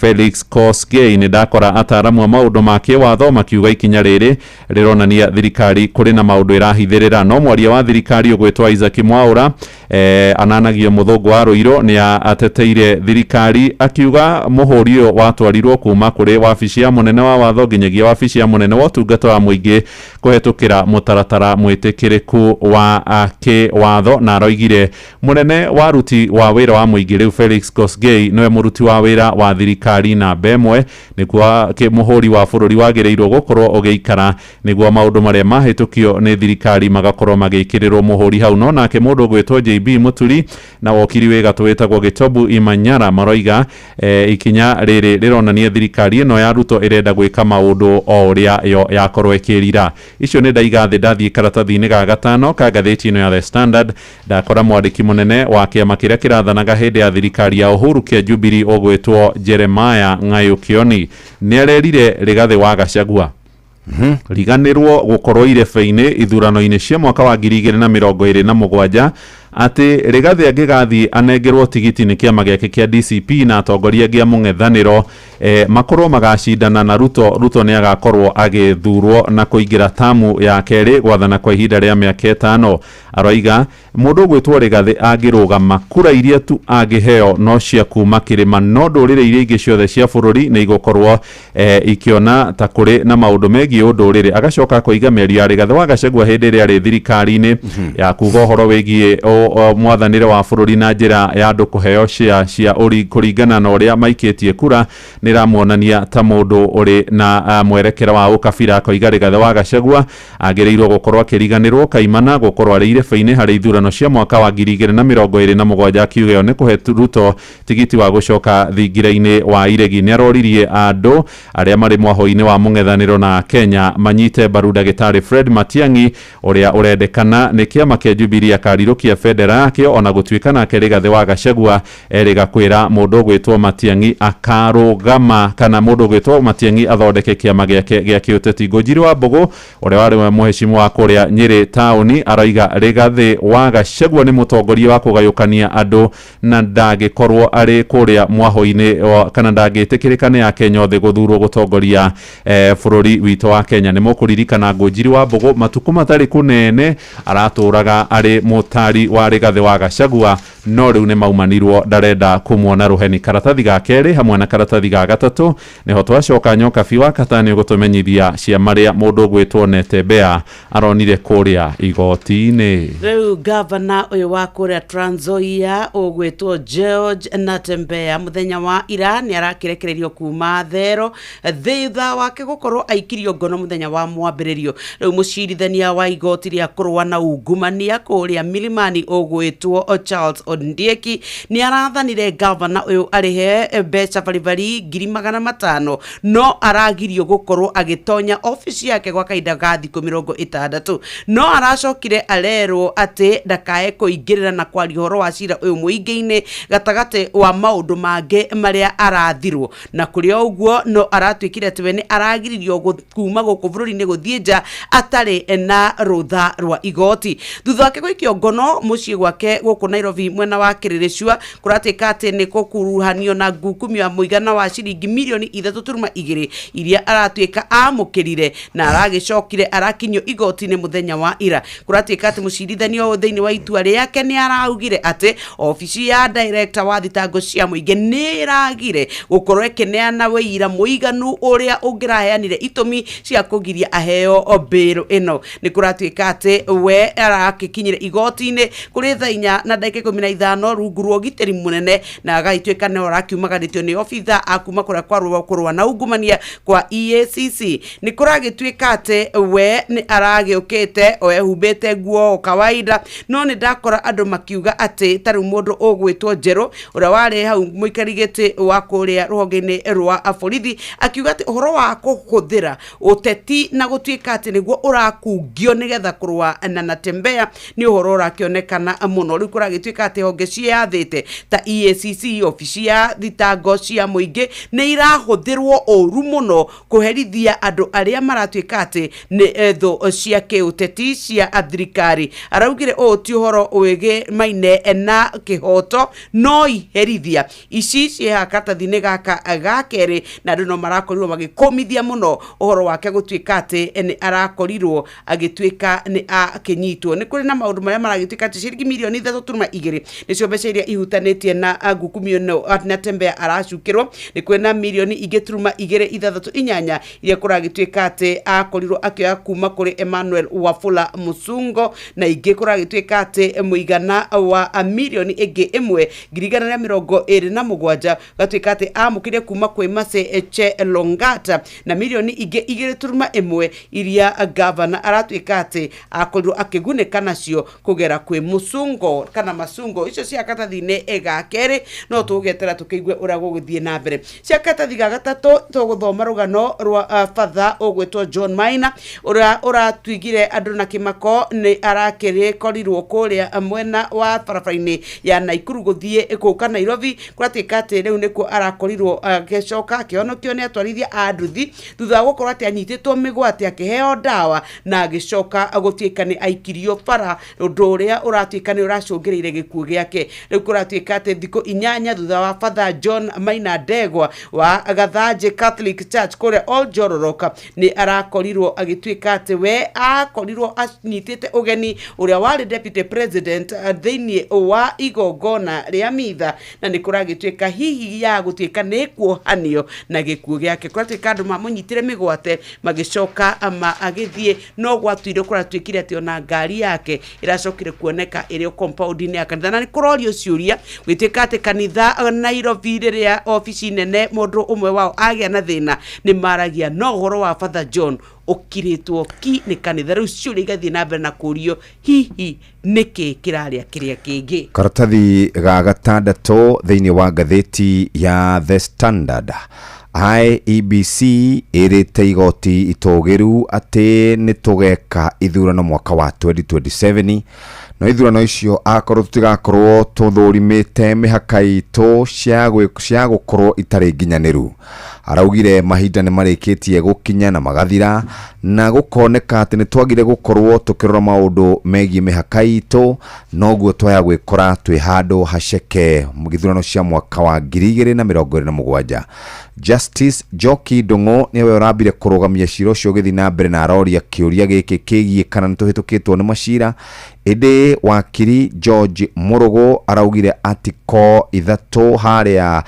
Felix Kosgei ni ndakora ataramu wa maundu ma kiwatho makiuga ikinya riri rironania thirikari kuri na maundu irahithirira no mwaria wa thirikari ugwetwo Isaac Mwaura ananagio muthungu wa Ruiro ni ateteire thirikari akiuga muhuri yo watwarirwo kuma kuri wabici ya munene wa watho nginyagia wabici ya munene wa tungata wa muingi kuhetukira mutaratara mwitikiriku wa kiwatho na aroigire munene wa ruti wa wira wa muingi riu Felix Kosgei noe muruti wa wira wa thirikari na bemwe nikuwa muhuri wa bururi wagireirwo gukorwo ugiikara niguo maundu maria mahetukio ni thirikari magakorwo magikirirwo muhuri hau no nake mundu gwetwo JB Muturi na wokiri wega twetagwo Gitobu Imanyara maroiga ikinya riri rironania thirikari ino ya Ruto irenda gwika maundu o uria yo yakorwo ikirira icio ni ndaigathi ndathie karatathi-ini ga gatano ka gatheti ino ya The Standard ndakora mwandiki munene wa kiama kiria kirathanaga hindi ya thirikari ya Uhuru kia Jubilee ogwetwo Jeremiah Ngayo Kioni ni arerire Rigathi wa Gachagua riganirwo gukorwo irebe-ini ithurano-ini cia mwaka wa 2027 ati Rigathi angigathi anengerwo tigiti ni kiama giake kia DCP na atongoria gia mung'ethaniro makorwo magacindana na Ruto ni agakorwo agithurwo na kuingira tamu ya keri gwathana kwa ihinda ria miaka 5 aroiga mundu gwetwo Rigathi angirugama kura iria tu angiheo no cia kuma kirima no ndurire iria ingi ciothe cia bururi ni igukorwo ikiona ta kuri na maundu megi undurire agacoka kuiga mĩario ya Rigathi wa Gachagua hindi ria ri thirikari-ini ya kuga uhoro wegie mwathanire wa bururi na njira ya andu kuheo cia uri kuringana na uria maikitie kura niramuonania ta mundu uri na mwerekera wa ukabira koiga Rigathi wa Gachagua agireirwo gukorwo akiriganirwo kaimana gukorwo ari irebe-ini hari ithurano cia mwaka wa 2027 akiuga ni kuhe Ruto tigiti wa gucoka thingira-ini wa iregi ni aroririe andu aria mari mwaho-ini wa mung'ethaniro na Kenya manyite mbaru Ndagĩtarĩ Fred Matiang'i uria urendekana ni kiama kia Jubilee akarirukia federa yake ona gutuika nake Rigathi wa Gachagua eriga kwira mundu gwetwo Matiang'i akarugama kana mundu gwetwo Matiang'i athondeke kiama giake gia kiuteti Ngũnjiri wa Mbogo uria wari muheshimu wa kuria Nyeri tauni aroiga Rigathi wa Gachagua ni mutongoria wa kugayukania andu na ndagikorwo ari kuria mwaho-ini kana ndagitikirika ni Akenya othe guthurwo gutongoria bururi witu wa Kenya ni mukuririkana Ngũnjiri wa Mbogo matuku matari kunene araturaga ari mutari wa Rigathi wa Gachagua no riu ni maumanirwo ndarenda kumuona ruheni karatathi ga keri hamwe na karatathi ga gatatu niho twacoka nyoka biwa katani gutumenyithia cia maria mundu gwetwo Netembea aronire kuria igoti-ini riu governor uyu wa kuria Trans Nzoia ugwetwo George Natembea muthenya wa ira ni arakirekererio kuma thero thutha wake gukorwo aikirio ngono muthenya wa mwambiririo riu mucirithania wa igoti ria kurwa na ungumania kuria Milimani ugwetwo Charles Ondieki ni arathanire governor uyu arihe mbeca baribari 500,000 no aragirio gukorwo agitonya office yake gwa kaida ga thikũ 60 no aracokire arerwo ati ndakae kuingirira na kwari horo wa cira uyu muingi-ini gatagate wa maundu mange maria arathirwo na kuria uguo no aratuikire ati we ni aragiririo kuma guku bururi-ini guthie nja atari na rutha rwa igoti thutha wake gwikio ngono mucii gwake guku Nairobi mwena wa Kiriricua kuratika ati ni kukuruhanio na ngukumi ya muigana wa ciringi milioni 3.2 iria aratuika amukirire na aragicokire arakinyo igoti-ini muthenya wa ira kuratika ati mucii mucirithanio thiini wa itua riake ni araugire ate ofisi ya director wa thitango cia muingi ni iragire gukorwo ikineana wira muiganu uria ungiraheanire itumi cia kugiria aheo bill ino. Ni kuratuika ate we arakikinyire igoti-ini kuri thaa 4:15 rungu rwa giteri munene na agaituika no rakiumaganitio ni ofitha akuma kuria kurwa na ungumania kwa EACC. Ni kuragituika ate we ni aragiukite oehumbite nguo kawaida no ni ndakora andu makiuga ate tari mundu ugwitwo Njeru uria wari hau muikarigite wa kuria ruhongeni rwa borithi akiuga ati uhoro wa kuhuthira uteti na gutuika ati niguo urakungio nigetha kurwa na Natembeya ni uhoro urakionekana muno. Riu kuragituika ati honge ciathite ta EACC ofisi ya thitango cia muingi ni irahuthirwo oru muno kuherithia andu aria maratuika ati ni etho cia kiuteti cia thirikari. Araugire o ti uhoro wege maine na kihoto no iherithia ici cia katathi-ini gaka gakeri na andu no marakorirwo magikomithia muno uhoro wake gutuika ati ni arakorirwo agituika ni akinyitwo. Ni kuri na maundu maria maragituika ati ciringi milioni 3.2 nicio mbeca iria ihutanitie na ngukumi no Natembeya aracukirwo. Ni kuri na milioni 2.238 iria kuragituika ati akorirwo akioya kuma kuri Emmanuel Wafula Musungo na ingi kuragituika ati muigana wa milioni ingi 1,227 gatuika ati amukire kuma kwi Mase Eche Longata na milioni ingi 2.1 iria governor aratuika ati akorirwo akigunika nacio kugera kwi Musungo kana Masungo. Icio cia katathi-ini egakeri no tugetera tukiigwe uria gugithie na mbere. Cia katathi ga gatatu tuguthoma rugano rwa father ogwetwo John Maina uria uratuigire andu na kimako ni arakiri korirwo kuria mwena wa barabara-ini ya Naikuru guthie kuka Nairobi kuratuika ati riu nikuo arakorirwo agicoka akionokio ni atwarithia a nduthi thutha wa gukorwo ati anyititwo migwate akiheo dawa na agicoka gutuika ni aikirio bara undu uria uratuika ni uracungireire gikuo giake. Riu kuratuika ati thiko 8 thutha wa father John Maina Ndegwa wa Gathaje Catholic Church kuria Oljororoka ni arakorirwo agituika ati we akorirwo anyitite ugeni uria wari deputy president thiini wa igongona ria mitha na ni kuragituika hihi ya gutuika ni kuohanio na gikuo giake. Kuratuika andu mamunyitire migwate magicoka ama agithie no gwatuire kuratuikire ati ona ngari yake iracokire kuoneka iri compound-ini ya kanitha na ni kurorio ciuria gwituika ati kanitha Nairobi riria ofisi nene mundu umwe wao agia na thina ni maragia no uhoro wa father John ukiritwo ki ni kanitha. Riu ciuria igathie na mbere na kurio hihi niki kiraria kiria kingi. Karatathi ga gatandatu thiini wa gatheti ya The Standard. IEBC irite igoti itogeru ati nitugeka ithurano mwaka wa 2027 no ithurano icio akorwo tutigakorwo tuthurimite mihaka itu cia gukorwo itari nginyaniru. Araugire mahinda ni marikitie gukinya na magathira na gukoneka ati ni twagire gukorwo tukirora maundu megie mihaka itu noguo twaya gwikora twi handu haceke mugithurano cia mwaka wa 2027. Justice Joki Ndung'u niwe urambire kurugamia cira ucio githi na mbere na aroria kiuria giki kigie kana nituhitukitwo ni macira. Ede wakiri George Murugo araugire atiko ithatu haria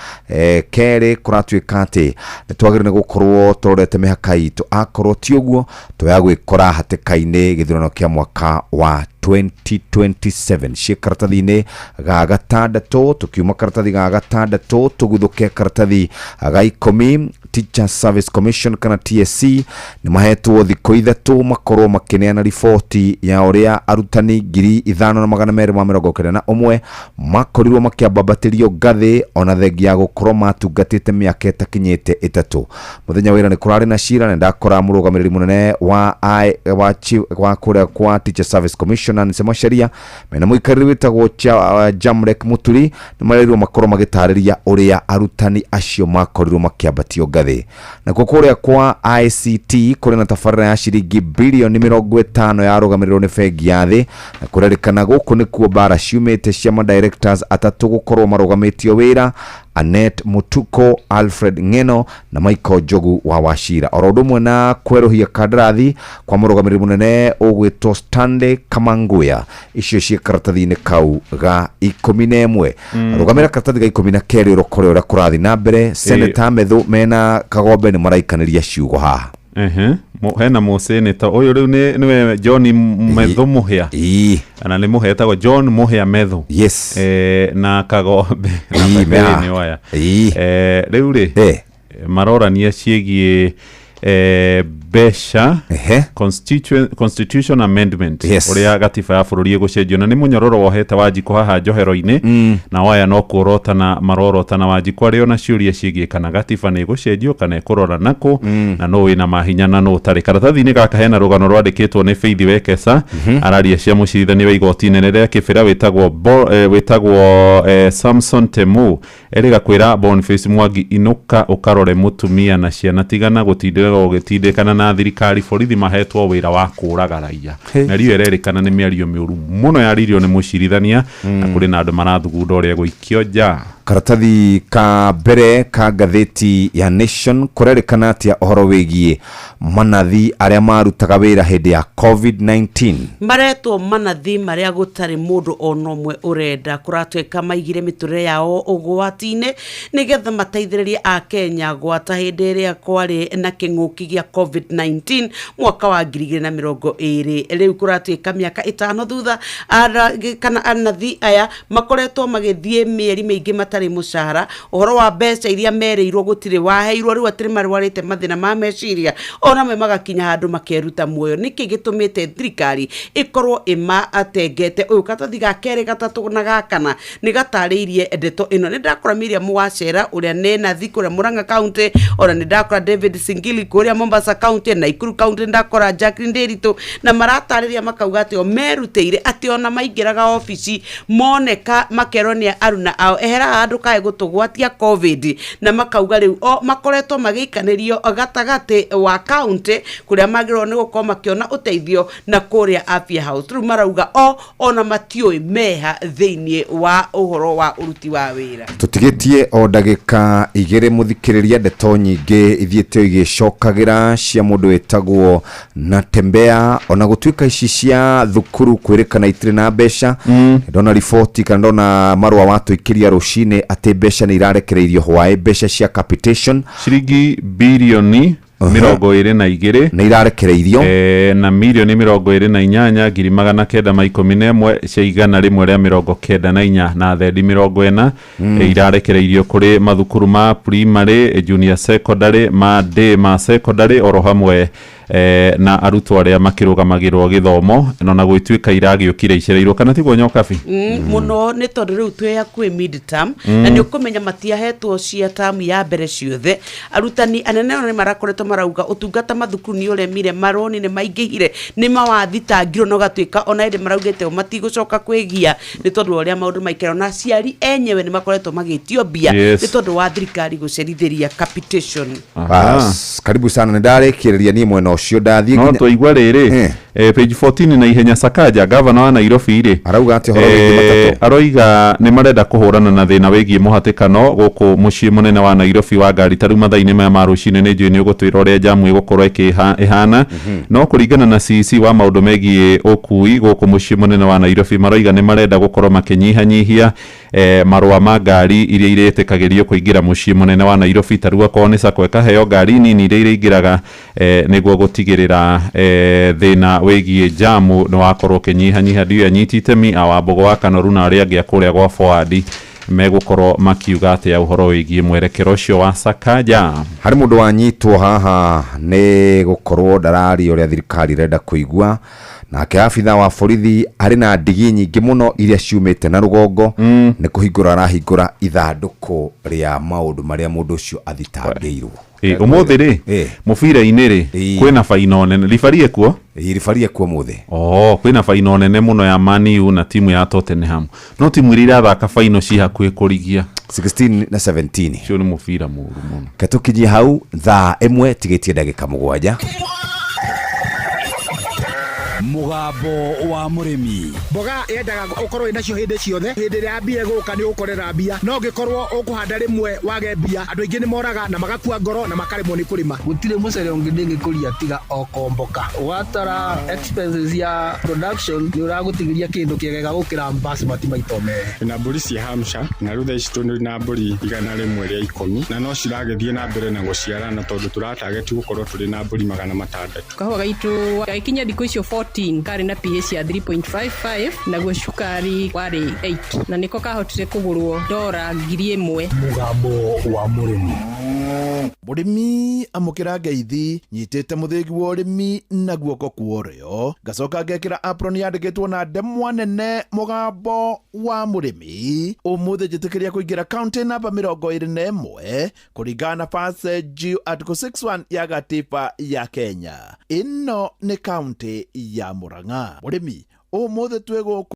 kere kuratuika ati nitwagire gukorwo turorete mihaka itu akorwo ti uguo twagwikora hatikaine githurano kia mwaka wa 2027. Cia karatathi-ini ga gatandatu tukiuma karatathi ga gatandatu tuguthuke karatathi ga 10 Teacher Service Commission kana TSC ni mahetwo thikũ ithatu makorwo makineana riboti ya uria arutani 5,291 makorirwo makiambambatirio ngathi ona thengia ya gukorwo matungatite miaka itakinyite 3. Muthenya wira ni kurari na cira na ndakora murugamiriri munene wa kuria kwa Teacher Service Commission na nsema sharia mena muikariri witagwo Jamrek Muturi ni marerirwo makorwo magitariria uria arutani acio makorirwo makiambatio ngathi. Na kukuria kwa ICT kuri na tafarira ya shiringi bilioni 50 ya rugamiriro ni bengi ya thi na kurerikana guku ni kuo bara ciumite cia directors atatu gukorwo marugamitio wira Annette Mutuko, Alfred Ngeno na Michael Jogu wa Wachira. Orodumwe na kweruhia kadarathi kwa murugamiri munene ugwitwo Stanley Kamanguya. Icio cie karatathi-inĩ kau ga 11. Rugamira karatathi ga 12 urokore ura kurathi na mbere. Senator Methu mena Kagombe ni maraikaniria ciugo haha. Hena museneta uyu riu niwe John Methu Muhia. Ana ni muhetagwo John Muhia Methu. Yes. Na Kagombe na mbere ni waya. Riu ri marorania ciegie besha constitution amendment uria gatiba ya bururi igucenjio na ni munyororo wohete Wanjiku haha njohero-ini na waya no kurotana marorotana Wanjiku ari ona ciuria cigie kana gatiba ni igucenjio kana ikurora naku na no wina mahinya na no tari karatathi-ini gaka hena rugano rwandikitwo ni Faith Wekesa araria cia mucirithania wa igoti nene ria kibira witagwo Samson Temu eriga kwira Boniface Mwangi inuka ukarore mutumia na ciana tigana gutindira gutindikana na thirikari borithi mahetwo wira wa kuraga raia na rio ererikana ni miario miuru muno yaririo ni mucirithania na kuri na andu marathugunda uria guikio nja. Karatathi ka mbere ka gatheti ya Nation kurerikana atia ohoro wigie manathi aria marutaga wira hindi ya COVID-19. Maretwo manathi maria gutari mundu onomwe urenda kuratweka maigire miturire yao ugwati-ini nigetha mateithiririe a Kenya gwata hindi iria kwari na kinguki gia COVID-19 mwaka wa 2020. Riu kuratweka miaka 5 thutha kana anathi aya makoretwo magithie mieri mingi matari mushahara ohoro wa mbeca iria mereirwo gutire waheirwo riu atiri marwarite mathina ma meciria ona me magakinya handu makeruta muoyo niki gitumite thirikari ikorwo ima atengete uyu katathi ga kere gatatu na gakana ni gatariirie ndeto ino ni ndakora Miriam Wachera uria ne nathi kuria Murang'a County ona ni ndakora David Singili kuria Mombasa County na Ikuru County ndakora Jacqueline Nderitu na maratariria makauga ati o merutire ati ona maingiraga ofisi moneka makeronia aruna ao ehera andu kae gutugwatia COVID na makauga riu o makoretwo magiikanirio gatagati wa county kuria magirwo ni gukorwo makiona uteithio na kuria Afya House. Riu marauga ona matioi meha thiini wa uhoro wa uruti wa wira. Tutigitie o ndagika 2 muthikiriria ndeto nyingi ithiete igicokagira cia mundu wetagwo Natembea ona gutuika ici cia thukuru kwirikana itire na besha ndona ripoti kana ndona marwa watu ikiria rucine ate besha ni irarekereirio hwae besha cia capitation ciringi bilioni 22 na irarekereirio na milioni 28 ngiri 911 cia igana rimwe ria 94 na thendi 40 irarekereirio kuri mathukuru ma primary junior secondary ma day ma secondary oro hamwe na arutwo aria makirugamagirwo githomo na gwituika iragiukire icereirwo kana tigwo nyokabi muno ni tondu riu twe yakwe mid term na ni ukumenya matiahetwo cia term ya mbere ciothe arutani anene ni marakoretwo marauga utungata mathukuru ni uremire maroni ni maingihire ni mawathitangiro no gatuika ona ende maraugete matigucoka kwigia ni tondu uria maundu maikero na ciari enyewe ni makoretwo magitio bia ni tondu wa thirikari gucerithiria capitation. Karibu sana ni ndarekereria ni mwena ucio ndathie no toigwa riri page 14 na Ihenya Sakaja governor wa Nairobi ri arauga ati horo wingi matatu aroiga ni marenda kuhurana na thina wigie muhatikano guku mucii munene wa Nairobi wa ngari taru mathaini ma marucine ni njui ni gutwira uria jamu igukorwo ihana no kuringana na CC wa maundu megie ukui guku mucii munene wa Nairobi maroiga ni marenda gukorwo makinyihanyihia marwa ma ngari iria iretekagirio kuingira mucii munene wa Nairobi taru akorwo ni sakweka heo ngari nini iria iringiraga niguo gutigirira thina wigie jamu no akorwo kinyihanyiha ndio anyitite mi awambogo wa Kanoru na aria angia kuria gwa forward megukorwo makiuga ati ya uhoro wigie mwerekero ucio wa Sakaja. Hari mundu wanyitwo haha ni gukorwo ndarari uria thirikari renda kuigua nake afitha wa borithi ari na ndigi nyingi muno iria ciumite na rugongo ni kuhingura arahingura ithanduku ria maundu maria mundu ucio athitangirwo umuthi ri mubira-ini ri kwina faino nene rifarie kuo rifarie kuo muthi kwina faino nene muno ya Man U na timu ya Tottenham no timu iria irathaka faino ci hakuhi kurigia 16 na 17 cio ni mubira muru muno ketukinyie hau thaa 1 tigitie ndagika 7 mugambo wa murimi. Mboga yendaga ukorwo inacio hindi ciothe. Hindi ria mbia guka ni ukorera mbia. No ngikorwo ukuhanda rimwe wage mbia, andu aingi ni moraga na magakua ngoro na makaremwo ni kurima. Gutire mucere ungi ndingikuria tiga okomboka. Watara expenses ya production ni uragutigiria kindu kiegega gukira basmati maito me. Na mburi cia Hampshire na rutha ici tuni na mburi 100 ria 10 na no ciragethie na mbere na guciarana tondu turatarget gukorwo turi na mburi 600. Kahua gaitu gaikinya thiku icio 14 kari na pH ya 3.55 na gwe cukari wari 8 na niko kahotire kugurwo $1,000. Mugambo wa murimi. Murimi amukira ngeithi nyitite muthigi wa urimi na guoko kuorio gacoka ngekira apron yandikitwo na ndemwa nene mugambo wa murimi. Umuthi njitikiria kuingira county namba 21 kuringana na passage article 61 ya gatiba ya Kenya. Ino ni county ya Murang'a. Murimi umuthi twego